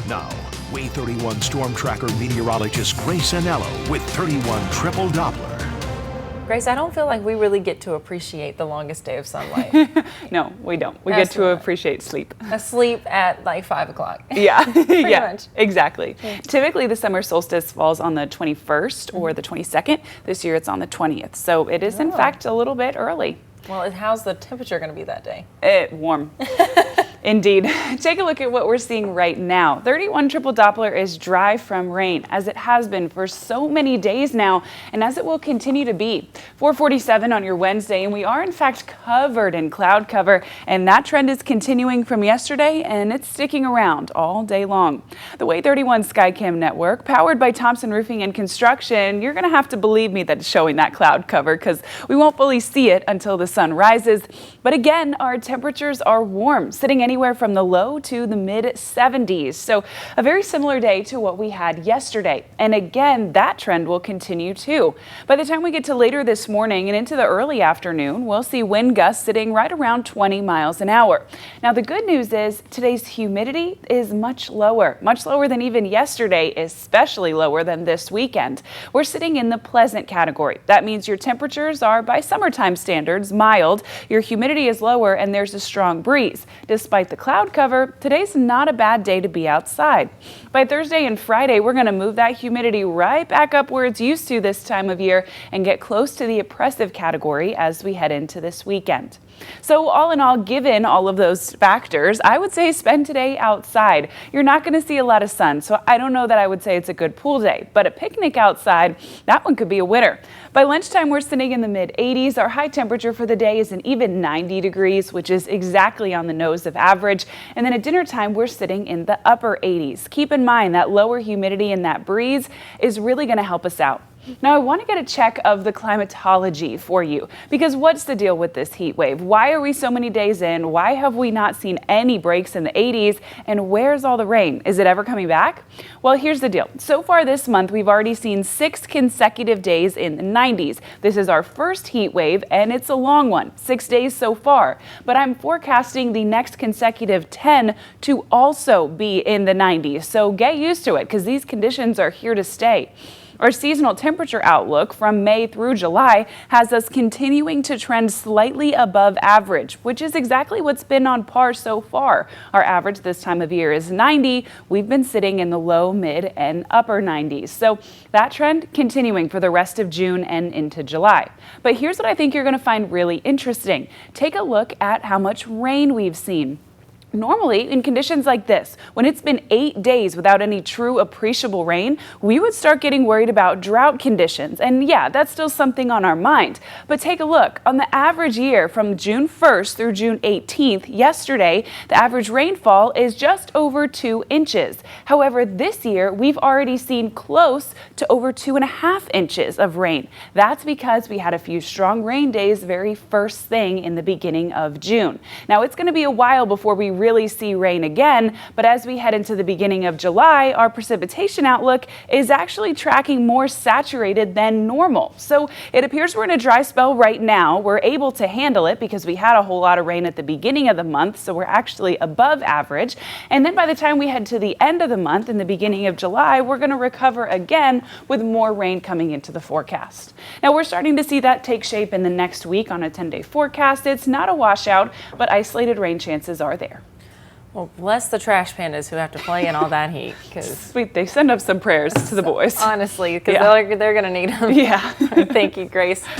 Now, Way 31 Storm Tracker meteorologist Grace Anello with 31 Triple Doppler. Grace, I don't feel like we really get to appreciate the longest day of sunlight. No, we don't. We get to appreciate sleep. Asleep at like 5 o'clock. Yeah, yeah, much. exactly. Yeah. Typically, the summer solstice falls on the 21st or the 22nd. This year, it's on the 20th. So it is, in fact, a little bit early. Well, how's the temperature going to be that day? Warm. Indeed. Take a look at what we're seeing right now. 31 Triple Doppler is dry from rain, as it has been for so many days now, and as it will continue to be. 447 on your Wednesday, and we are in fact covered in cloud cover, and that trend is continuing from yesterday, and it's sticking around all day long. The Way 31 Skycam network, powered by Thompson Roofing and Construction, you're going to have to believe me that it's showing that cloud cover, because we won't fully see it until the sun rises. But again, our temperatures are warm, sitting anywhere from the low to the mid 70s. So a very similar day to what we had yesterday. And again, that trend will continue too. By the time we get to later this morning and into the early afternoon, we'll see wind gusts sitting right around 20 miles an hour. Now, the good news is today's humidity is much lower than even yesterday, especially lower than this weekend. We're sitting in the pleasant category. That means your temperatures are, by summertime standards, mild, your humidity is lower, and there's a strong breeze. Despite the cloud cover, today's not a bad day to be outside. By Thursday and Friday, we're going to move that humidity right back up where it's used to this time of year and get close to the oppressive category as we head into this weekend. So all in all, given all of those factors, I would say spend today outside. You're not going to see a lot of sun, so I don't know that I would say it's a good pool day, but a picnic outside, that one could be a winner. By lunchtime, we're sitting in the mid 80s. Our high temperature for the day is an even 90 degrees, which is exactly on the nose of average. And then at dinner time, we're sitting in the upper 80s. Keep in mind that lower humidity and that breeze is really going to help us out. Now, I want to get a check of the climatology for you, because what's the deal with this heat wave? Why are we so many days in? Why have we not seen any breaks in the 80s? And where's all the rain? Is it ever coming back? Well, here's the deal. So far this month, we've already seen 6 consecutive days in the 90s. This is our first heat wave, and it's a long one, 6 days so far. But I'm forecasting the next consecutive 10 to also be in the 90s. So get used to it, because these conditions are here to stay. Our seasonal temperature outlook from May through July has us continuing to trend slightly above average, which is exactly what's been on par so far. Our average this time of year is 90. We've been sitting in the low, mid, and upper 90s. So that trend continuing for the rest of June and into July. But here's what I think you're going to find really interesting. Take a look at how much rain we've seen. Normally, in conditions like this, when it's been 8 days without any true appreciable rain, we would start getting worried about drought conditions. And yeah, that's still something on our mind. But take a look. On the average year from June 1st through June 18th, yesterday, the average rainfall is just over 2 inches. However, this year, we've already seen close to over 2.5 inches of rain. That's because we had a few strong rain days very first thing in the beginning of June. Now, it's going to be a while before we really see rain again, but as we head into the beginning of July, our precipitation outlook is actually tracking more saturated than normal. So it appears we're in a dry spell right now. We're able to handle it because we had a whole lot of rain at the beginning of the month, so we're actually above average. And then by the time we head to the end of the month, in the beginning of July, we're going to recover again with more rain coming into the forecast. Now we're starting to see that take shape in the next week on a 10-day forecast. It's not a washout, but isolated rain chances are there. Well, bless the trash pandas who have to play in all that heat. Sweet, they send up some prayers to the boys. Honestly, because they're going to need them. Yeah. Thank you, Grace.